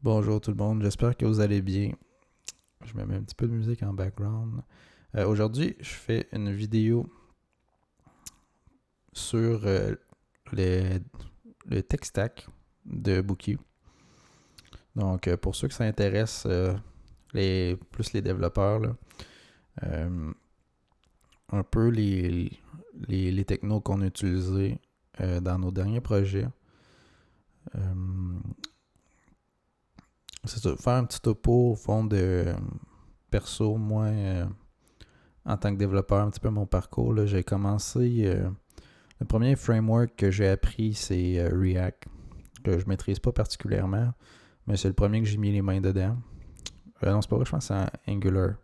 Bonjour tout le monde, j'espère que vous allez bien. Je me mets un petit peu de musique en background. Aujourd'hui, je fais une vidéo sur le, le tech stack de Bookie. Donc, pour ceux que ça intéresse, plus les développeurs, là, euh, un peu les technos qu'on a utilisés dans nos derniers projets. Euh, c'est ça, faire un petit topo au fond de perso, moi. En tant que développeur, un petit peu mon parcours, là, j'ai commencé. Le premier framework que j'ai appris, c'est React, que je maîtrise pas particulièrement, mais c'est le premier que j'ai mis les mains dedans. Non, c'est pas vrai, je pense que c'est Angular.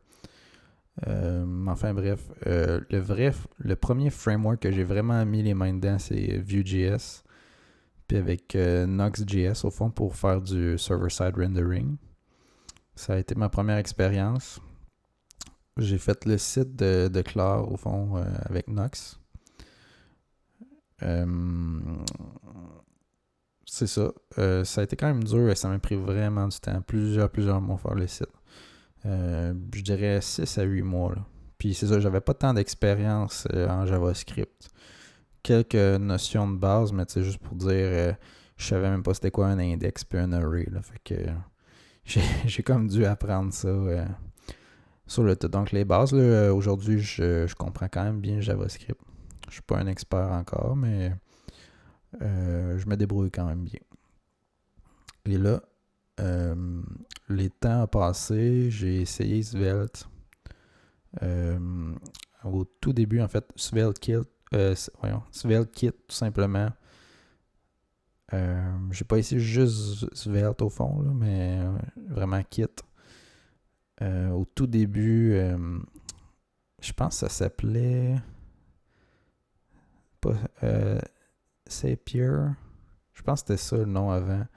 Enfin bref, le premier framework que j'ai vraiment mis les mains dedans, c'est Vue.js, puis avec Nox.js au fond pour faire du server-side rendering. Ça a été ma première expérience. J'ai fait le site de Claire au fond avec Nox. C'est ça. Ça a été quand même dur et ça m'a pris vraiment du temps. Plusieurs mois pour faire le site. Je dirais 6 à 8 mois. Là. Puis c'est ça, j'avais pas tant d'expérience en JavaScript. Quelques notions de base, mais c'est juste pour dire, je savais même pas c'était quoi un index puis un array. Là. Fait que j'ai comme dû apprendre ça sur le tout. Donc les bases, là, aujourd'hui, je comprends quand même bien JavaScript. Je suis pas un expert encore, mais je me débrouille quand même bien. Et là, les temps ont passé, j'ai essayé Svelte. Au tout début, en fait, Svelte Kit, tout simplement. J'ai pas essayé juste Svelte au fond, là, mais vraiment Kit. Au tout début, je pense que ça s'appelait pas Zapier. Je pense que c'était ça le nom avant.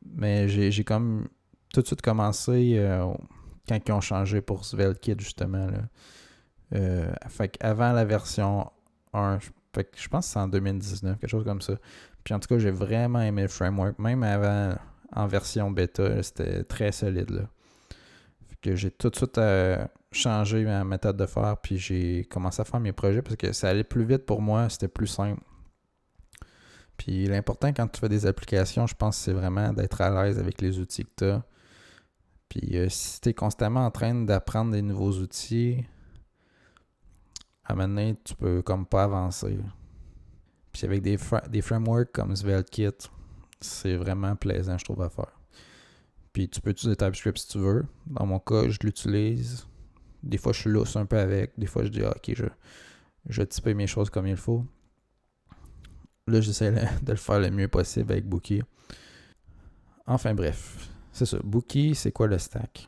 Mais j'ai comme tout de suite commencé quand ils ont changé pour SvelteKit justement. Là. Fait qu'avant la version 1, fait que je pense que c'est en 2019, quelque chose comme ça. Puis en tout cas, j'ai vraiment aimé le framework. Même avant, en version bêta, là, c'était très solide. Là. Fait que j'ai tout de suite changé ma méthode de faire, puis j'ai commencé à faire mes projets parce que ça allait plus vite pour moi, c'était plus simple. Puis l'important quand tu fais des applications, je pense, c'est vraiment d'être à l'aise avec les outils que tu as. Puis si tu es constamment en train d'apprendre des nouveaux outils, à un moment donné, tu peux comme pas avancer. Puis avec des frameworks comme SvelteKit, c'est vraiment plaisant, je trouve, à faire. Puis tu peux utiliser TypeScript si tu veux. Dans mon cas, je l'utilise. Des fois, je suis lousse un peu avec. Des fois, je dis, ok, je vais typer mes choses comme il faut. Là, j'essaie de le faire le mieux possible avec Bookie. Enfin bref, c'est ça. Bookie, c'est quoi le stack?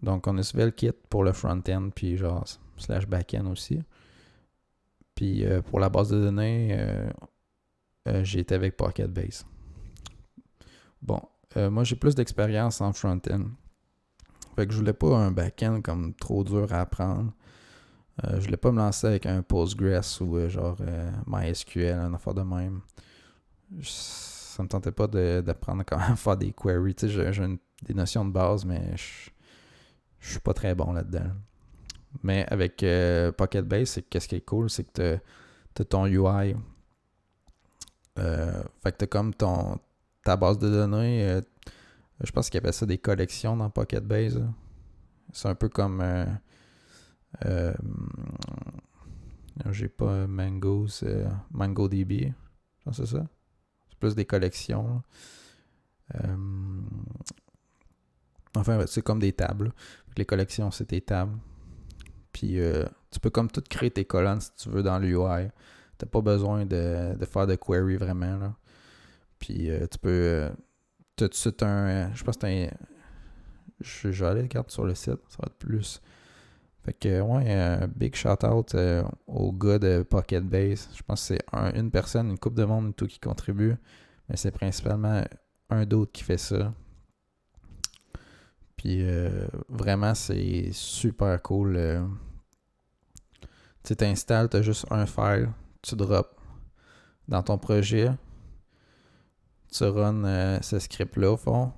Donc, on a SvelteKit pour le front-end, puis genre slash back-end aussi. Puis pour la base de données, j'ai été avec Pocket Base. Bon, moi j'ai plus d'expérience en front-end. Fait que je voulais pas un back-end comme trop dur à apprendre. Je voulais pas me lancer avec un Postgres ou MySQL, un affaire de même. Ça me tentait pas d'apprendre comment faire des queries. Tu sais, j'ai des notions de base, mais je suis pas très bon là-dedans. Mais avec Pocket Base, qu'est-ce qui est cool, c'est que t'as ton UI. Fait que t'as comme ta base de données. Je pense qu'ils appellent ça des collections dans Pocket Base. Là. C'est un peu comme euh, j'ai pas MongoDB. Je pense que c'est ça. C'est plus des collections. Enfin, c'est comme des tables. Les collections, c'est tes tables. Puis tu peux comme tout créer tes colonnes si tu veux dans l'UI. T'as pas besoin de faire de query vraiment. Là. Puis tu peux. T'as tout de suite je pense que c'est un. Je vais aller regarder sur le site. Ça va être plus. Fait que, ouais, big shout out au gars de Pocket Base. Je pense que c'est une personne, une couple de monde, tout qui contribue. Mais c'est principalement un d'autre qui fait ça. Puis vraiment, c'est super cool. Tu t'installes, tu as juste un file, tu drops dans ton projet, tu runs ce script-là au fond,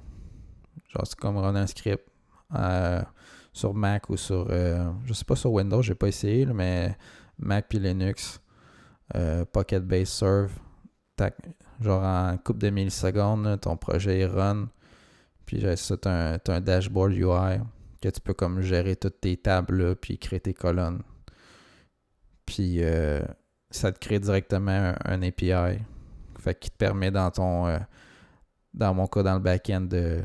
Genre, c'est comme run un script sur Mac ou sur... je sais pas sur Windows, j'ai pas essayé, là, mais Mac puis Linux, Pocket Base Serve, genre en couple de millisecondes, là, ton projet il run. Puis ça, t'as un dashboard UI que tu peux comme gérer toutes tes tables là, puis créer tes colonnes. Puis ça te crée directement un API. Fait qui te permet dans mon cas dans le back-end de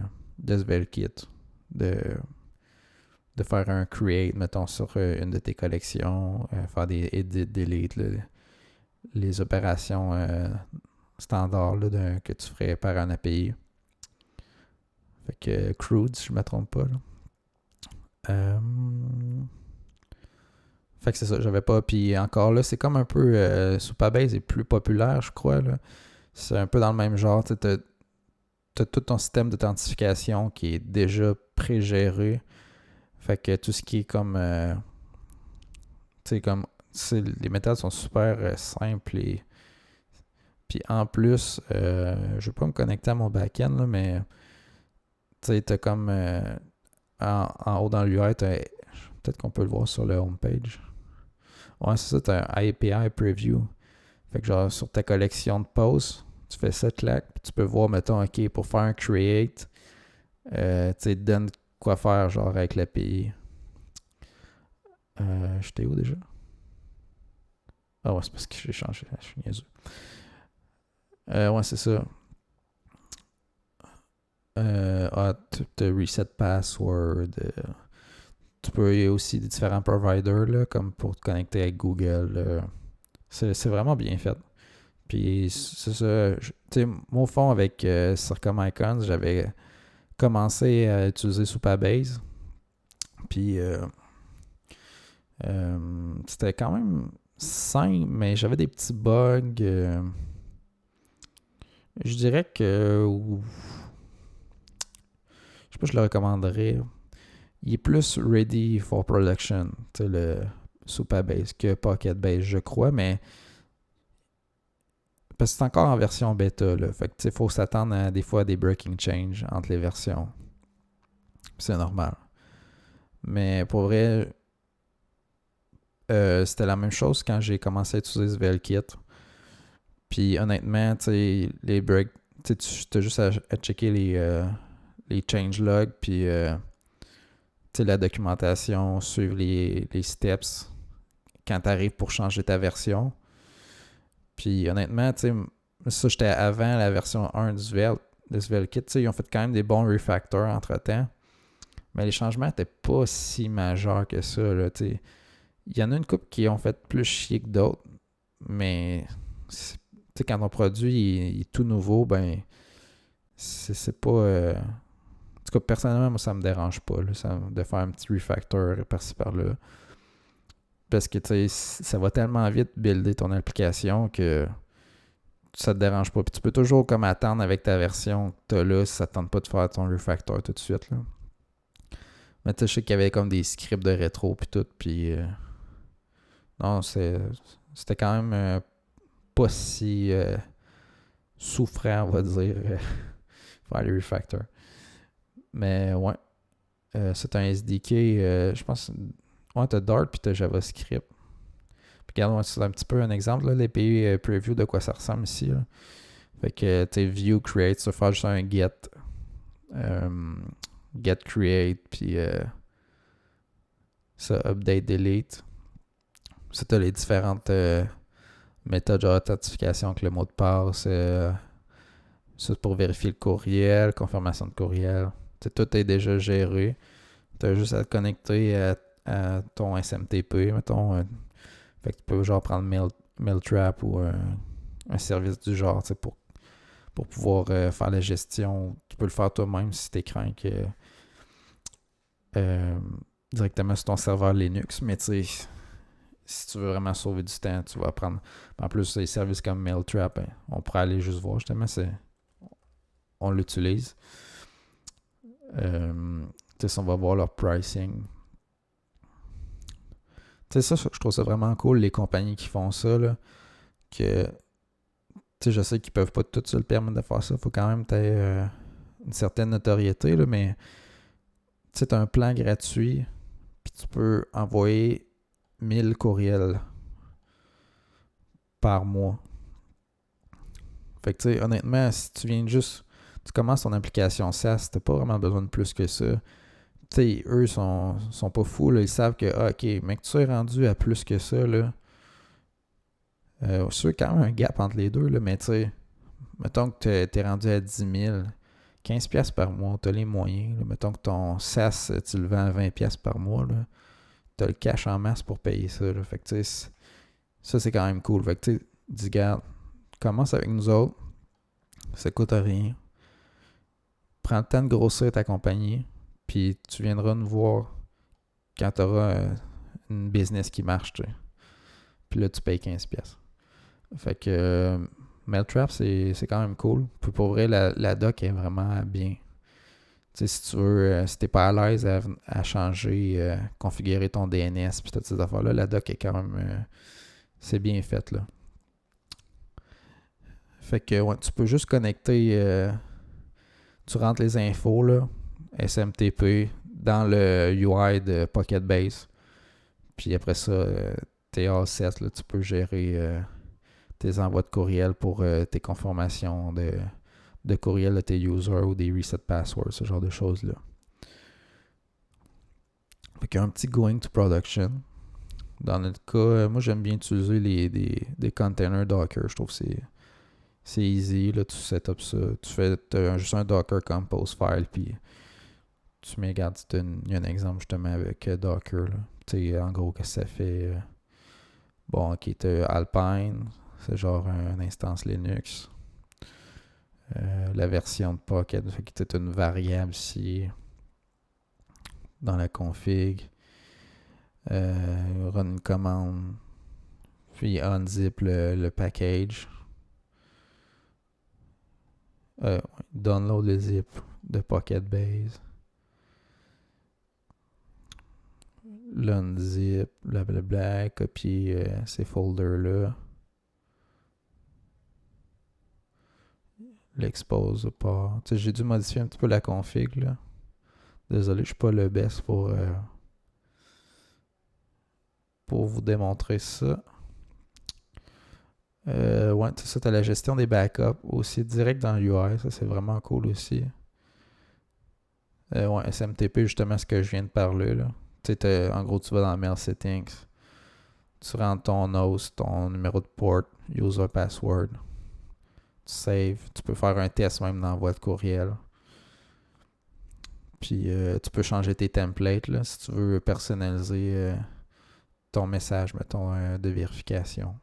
SvelteKit de faire un create, mettons, sur une de tes collections, faire des edit, delete, là, les opérations standards là, que tu ferais par un API. Fait que Crude, si je ne me trompe pas. Là. Fait que c'est ça, j'avais pas. Puis encore là, c'est comme un peu. Supabase est plus populaire, je crois. Là. C'est un peu dans le même genre. Tu as tout ton système d'authentification qui est déjà pré-géré. Fait que tout ce qui est comme. Tu sais, comme. Les méthodes sont super simples. Puis en plus, je vais pas me connecter à mon back-end, là, mais. Tu sais, t'as comme. En haut dans l'UI, peut-être qu'on peut le voir sur le homepage. Ouais, c'est ça, tu as un API Preview. Fait que genre, sur ta collection de posts, tu fais ça, clac, puis tu peux voir, mettons, OK, pour faire un create, tu sais, donne quoi faire, genre, avec l'API. J'étais où déjà? Ah ouais, c'est parce que j'ai changé, je suis niaiseux. Ouais, c'est ça. Tu reset password. Tu peux aussi des différents providers, là, comme pour te connecter avec Google. C'est vraiment bien fait. Puis c'est ça. Tu sais, moi, au fond, avec Circum Icons, j'avais commencé à utiliser Supabase. Puis c'était quand même simple, mais j'avais des petits bugs. Je dirais que. Je sais pas, je le recommanderais. Il est plus ready for production, tu sais, le Supabase que Pocket Base, je crois, mais parce que c'est encore en version bêta, là. Fait que, tu sais, faut s'attendre à des fois des breaking change entre les versions. C'est normal. Mais pour vrai, c'était la même chose quand j'ai commencé à utiliser SvelteKit. Puis honnêtement, tu sais, les breaks, tu as juste à checker les changelogs, puis la documentation, suivre les steps quand tu arrives pour changer ta version. Puis honnêtement, tu sais, ça j'étais avant la version 1 de SvelteKit. Tu sais, ils ont fait quand même des bons refactors entre-temps. Mais les changements n'étaient pas si majeurs que ça. Là, tu sais. Il y en a une couple qui ont fait plus chier que d'autres. Mais tu sais, quand ton produit il est tout nouveau, ben c'est pas. En tout cas, personnellement, moi, ça me dérange pas là, de faire un petit refactor par-ci par-là. Parce que tu sais, ça va tellement vite builder ton application que ça te dérange pas. Puis tu peux toujours comme attendre avec ta version que tu as là si ça te tente pas de faire ton refactor tout de suite. Là. Mais tu sais, je sais qu'il y avait comme des scripts de rétro puis tout. Puis non, c'était quand même pas si souffrant, on va dire, faire les refactors. Mais ouais. C'est un SDK, je pense. Ouais, t'as Dart puis t'as JavaScript. Puis regarde, c'est un petit peu un exemple, là, l'API preview de quoi ça ressemble ici. Là. Fait que t'es view create, ça faire juste un get. Get create, puis ça update delete. Ça, t'as les différentes méthodes d'authentification avec le mot de passe. Ça, pour vérifier le courriel, confirmation de courriel. T'sais, tout est déjà géré. Tu as juste à te connecter à ton SMTP, mettons. Fait que tu peux genre prendre Mailtrap ou un service du genre pour pouvoir faire la gestion. Tu peux le faire toi-même si tu crains que directement sur ton serveur Linux. Mais tu sais, si tu veux vraiment sauver du temps, tu vas prendre. En plus, les services comme Mailtrap, hein, on pourrait aller juste voir justement, on l'utilise. On va voir leur pricing. Tu sais, ça, je trouve ça vraiment cool, les compagnies qui font ça, là, que, tu sais, je sais qu'ils peuvent pas tout se le permettre de faire ça. Faut quand même une certaine notoriété, là, mais tu sais, tu as un plan gratuit, puis tu peux envoyer 1000 courriels par mois. Fait que tu sais, honnêtement, si tu viens juste, tu commences ton application SaaS, t'as pas vraiment besoin de plus que ça. Tu sais, eux sont pas fous, là, ils savent que, ok, mais que tu sois rendu à plus que ça, là, c'est sûr qu'il y a quand même un gap entre les deux, là, mais tu sais, mettons que t'es rendu à 10 000, 15$ par mois, t'as les moyens, là. Mettons que ton SaaS, tu le vends à 20$ par mois, là, t'as le cash en masse pour payer ça, là. Fait que tu sais, ça c'est quand même cool. Fait que tu sais, dis, garde, commence avec nous autres, ça coûte rien. Prends le temps de grossir ta compagnie, puis tu viendras nous voir quand tu auras une business qui marche, tu sais. Puis là, tu payes 15$. Fait que Mailtrap, c'est quand même cool. Puis pour vrai, la doc est vraiment bien. Tu sais, si tu veux, si t'es pas à l'aise à changer, configurer ton DNS, puis toutes ces affaires-là, la doc est quand même, c'est bien fait, là. Fait que, ouais, tu peux juste connecter, tu rentres les infos, là, SMTP, dans le UI de Pocket Base. Puis après ça, t'es all set, là, tu peux gérer tes envois de courriel pour tes confirmations de courriel de tes users ou des reset passwords, ce genre de choses-là. Fait qu'il y a un petit going to production. Dans notre cas, moi j'aime bien utiliser des containers Docker. Je trouve que c'est easy. Là, tu set up ça. Tu fais juste un Docker Compose file. Puis tu mets, regarde, il y a un exemple justement avec Docker. Tu sais, en gros, qu'est-ce que ça fait? Bon, ok, t'as Alpine. C'est genre une instance Linux. La version de Pocket. Fait que t'as une variable ici dans la config. Run une commande. Puis unzip le package. Download le zip de Pocket Base. L'unzip, blablabla, copier ces folders-là. L'expose pas. Tu sais, j'ai dû modifier un petit peu la config, là. Désolé, je suis pas le best pour vous démontrer ça. Ouais, c'est ça, tu as la gestion des backups aussi direct dans l'UI. Ça, c'est vraiment cool aussi. Ouais, SMTP, justement, ce que je viens de parler, là. Tu sais, en gros, tu vas dans Mail Settings. Tu rentres ton host, ton numéro de port, user password. Tu save. Tu peux faire un test même d'envoi de courriel. Puis tu peux changer tes templates là, si tu veux personnaliser ton message, mettons, de vérification.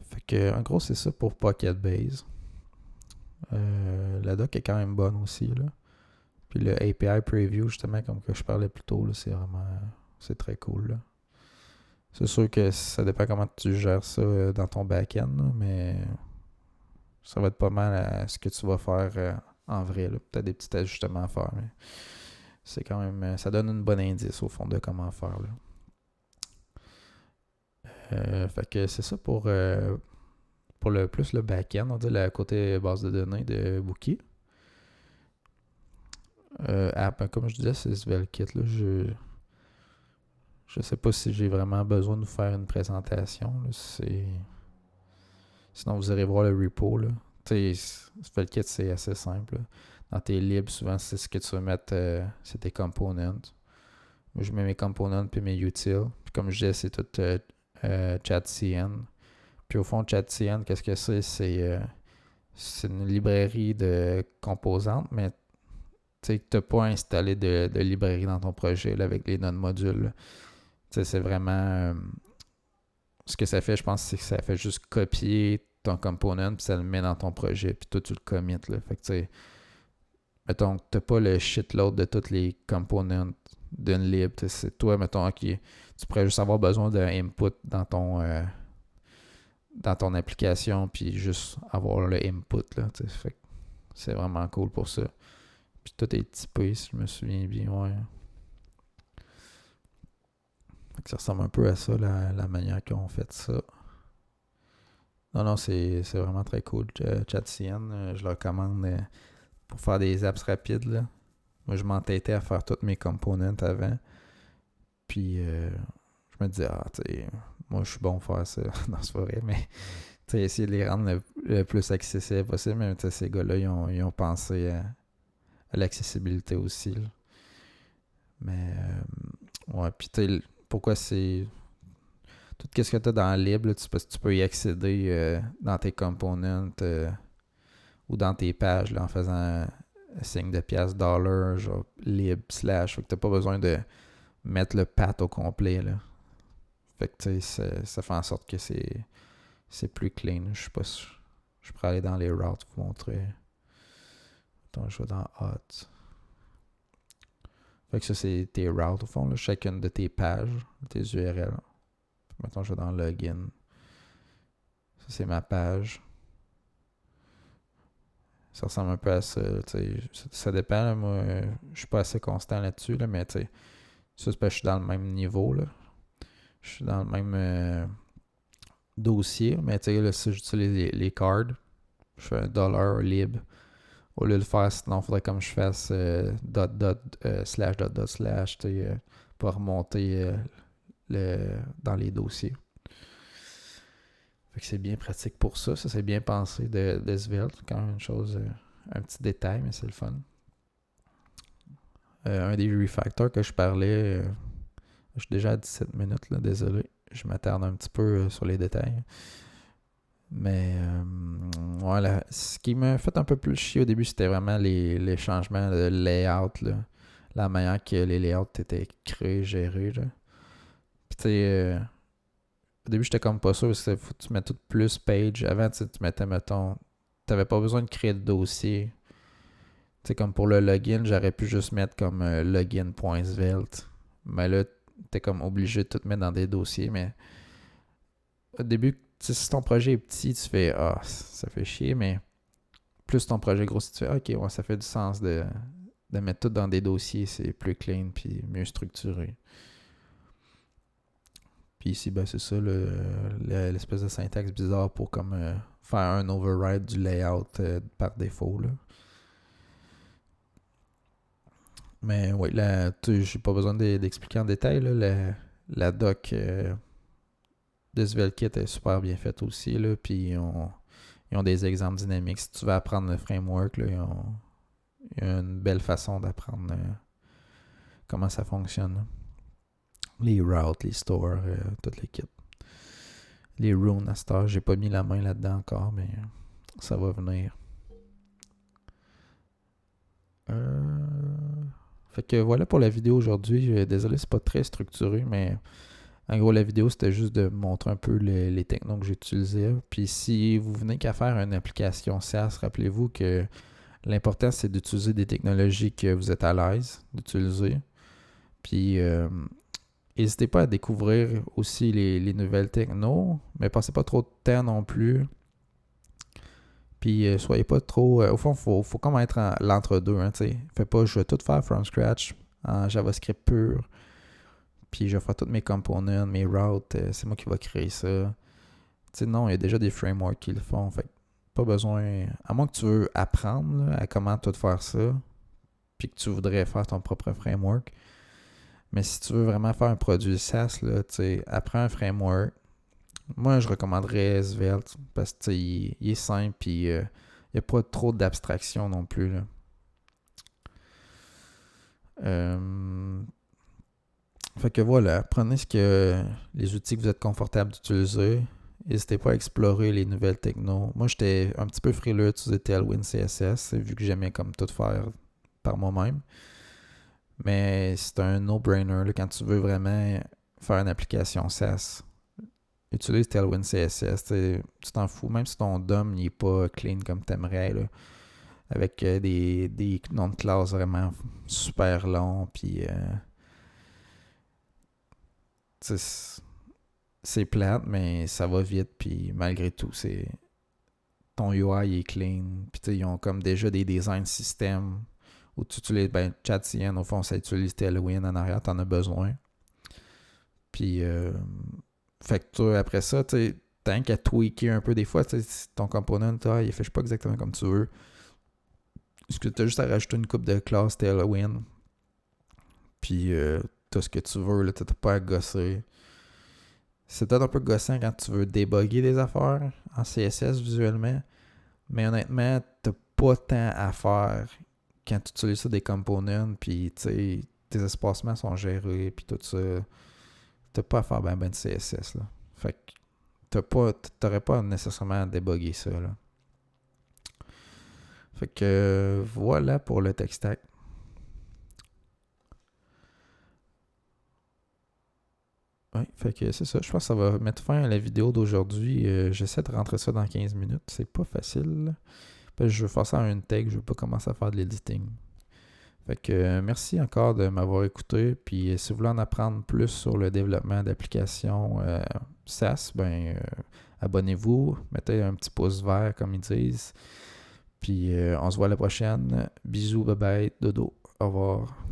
Fait que, en gros, c'est ça pour Pocket Base. La doc est quand même bonne aussi, là. Puis le API Preview, justement, comme que je parlais plus tôt, là, c'est vraiment... C'est très cool, là. C'est sûr que ça dépend comment tu gères ça dans ton back-end, là, mais ça va être pas mal à ce que tu vas faire en vrai, là. Peut-être des petits ajustements à faire, mais c'est quand même... ça donne une bonne indice, au fond, de comment faire, là. Fait que c'est ça pour le plus le back-end, on dit le côté base de données de Bookie. App, comme je disais, c'est SvelteKit. Là, je sais pas si j'ai vraiment besoin de vous faire une présentation. Là, sinon, vous irez voir le repo. Là. SvelteKit, c'est assez simple. Là. Dans tes libs, souvent, c'est ce que tu vas mettre, c'est tes components. Moi, je mets mes components puis mes utils. Puis comme je disais, c'est tout ChatCN. Puis au fond, ChatCN, qu'est-ce que c'est? C'est une librairie de composantes, mais tu n'as pas installé de librairie dans ton projet là, avec les non-modules. C'est vraiment... ce que ça fait, je pense, c'est que ça fait juste copier ton component puis ça le met dans ton projet puis toi, tu le commits. Là. Fait que tu sais, mettons, tu n'as pas le shitload de tous les components d'une lib. C'est toi, mettons, qui tu pourrais juste avoir besoin d'un input dans ton application puis juste avoir le input. Là, fait que c'est vraiment cool pour ça. Puis tout est typé, si je me souviens bien, ouais. Fait que ça ressemble un peu à ça, la manière qu'on fait ça. Non, non, c'est vraiment très cool. ChatCN, je le recommande pour faire des apps rapides, là. Moi, je m'entêtais à faire tous mes components avant. Puis, je me disais, ah, tu sais, moi, je suis bon pour faire ça. Non, c'est pas vrai, mais tu sais, essayer de les rendre le plus accessible possible. Mais tu sais, ces gars-là, ils ont pensé à l'accessibilité aussi, là. Mais, ouais, puis tu sais, pourquoi c'est. Tout ce que tu as dans le libre, là, parce que tu peux y accéder dans tes components ou dans tes pages là, en faisant un signe de pièce dollar, genre lib slash. Fait que t'as pas besoin de mettre le path au complet. Là. Fait que tu sais, ça fait en sorte que c'est plus clean. Je sais pas si je pourrais aller dans les routes pour vous montrer. Attends, je vais dans Hot. Fait que ça, c'est tes routes au fond, là, chacune de tes pages, tes URL. Maintenant, je vais dans Login. Ça, c'est ma page. Ça ressemble un peu à ça. Ça dépend. Là, moi, je suis pas assez constant là-dessus, là, mais ça, c'est parce que je suis dans le même niveau. Là. Je suis dans le même dossier. Mais là, si j'utilise les cards, je fais un dollar lib. Au lieu de le faire, sinon, il faudrait comme je fasse slash slash pour remonter dans les dossiers. Fait que c'est bien pratique pour ça. Ça, c'est bien pensé de Svelte. C'est quand même une chose, un petit détail, mais c'est le fun. Un des refactors que je parlais, je suis déjà à 17 minutes, là, désolé. Je m'attarde un petit peu sur les détails. Mais voilà, ce qui m'a fait un peu plus chier au début, c'était vraiment les changements de layout, là. La manière que les layouts étaient créés, gérés. Là. Puis tu sais, au début, j'étais comme pas sûr parce que faut que tu mettes tout plus page. Avant, tu mettais, mettons, t'avais pas besoin de créer de dossier. Tu sais, comme pour le login, j'aurais pu juste mettre comme login.svelte. Mais là, t'es comme obligé de tout mettre dans des dossiers. Mais au début, si ton projet est petit, tu fais ah, ça fait chier. Mais plus ton projet grossit, tu fais ok, ouais, ça fait du sens de mettre tout dans des dossiers. C'est plus clean puis mieux structuré. Puis ici, ben, c'est ça, l'espèce de syntaxe bizarre pour comme faire un override du layout par défaut. Là. Mais oui, là, j'ai pas besoin d'expliquer en détail. Là, la doc de SvelteKit est super bien faite aussi. Là, puis ils ont des exemples dynamiques. Si tu veux apprendre le framework, là, il y a une belle façon d'apprendre comment ça fonctionne. Là. Les routes, les stores, toutes les kits. Les runes à cette heure, j'ai pas mis la main là-dedans encore, mais ça va venir. Fait que voilà pour la vidéo aujourd'hui. Désolé, c'est pas très structuré, mais en gros, la vidéo, c'était juste de montrer un peu les technos que j'utilisais. Puis si vous venez qu'à faire une application SaaS, rappelez-vous que l'important, c'est d'utiliser des technologies que vous êtes à l'aise d'utiliser. Puis n'hésitez pas à découvrir aussi les nouvelles technos, mais passez pas trop de temps non plus. Puis soyez pas trop. Au fond, faut comme être l'entre-deux. Hein, fais pas, je vais tout faire from scratch en JavaScript pur. Puis je vais faire tous mes components, mes routes. C'est moi qui vais créer ça. Non, il y a déjà des frameworks qui le font. Fait pas besoin. À moins que tu veux apprendre là, à comment tout faire ça. Puis que tu voudrais faire ton propre framework. Mais si tu veux vraiment faire un produit SaaS, là, apprends un framework. Moi, je recommanderais Svelte parce qu'il est simple et il n'y a pas trop d'abstraction non plus. Là. Fait que voilà, prenez les outils que vous êtes confortable d'utiliser. N'hésitez pas à explorer les nouvelles technos. Moi, j'étais un petit peu frileux d'utiliser Tailwind CSS vu que j'aimais comme tout faire par moi-même. Mais c'est un no-brainer là, quand tu veux vraiment faire une application SaaS. Utilise Tailwind CSS. Tu t'en fous, même si ton DOM n'est pas clean comme tu aimerais. Là, avec des noms de classe vraiment super longs. Puis, c'est plate, mais ça va vite. Puis, malgré tout, ton UI est clean. Puis, ils ont comme déjà des design systems où tu utilises ChatCN. Au fond, ça utilise Tailwind en arrière. Tu en as besoin. Puis, fait que toi, après ça, tu t'as qu'à tweaker un peu des fois, si ton component, il affiche pas exactement comme tu veux. Parce que t'as juste à rajouter une coupe de classe Tailwind. Puis t'as ce que tu veux, là, t'as pas à gosser. C'est peut-être un peu gossant quand tu veux débugger des affaires en CSS visuellement. Mais honnêtement, t'as pas tant à faire quand tu utilises ça des components. Puis tu sais, tes espacements sont gérés. Puis tout ça. T'as pas à faire ben de CSS, là. Fait que t'aurais pas nécessairement à débugger ça, là. Fait que voilà pour le tech stack. Oui, fait que c'est ça. Je pense que ça va mettre fin à la vidéo d'aujourd'hui. J'essaie de rentrer ça dans 15 minutes. C'est pas facile. Parce que je veux faire ça en une take. Je veux pas commencer à faire de l'editing. Fait que merci encore de m'avoir écouté. Puis si vous voulez en apprendre plus sur le développement d'applications SaaS, abonnez-vous. Mettez un petit pouce vert comme ils disent. Puis on se voit la prochaine. Bisous, bye bye, dodo. Au revoir.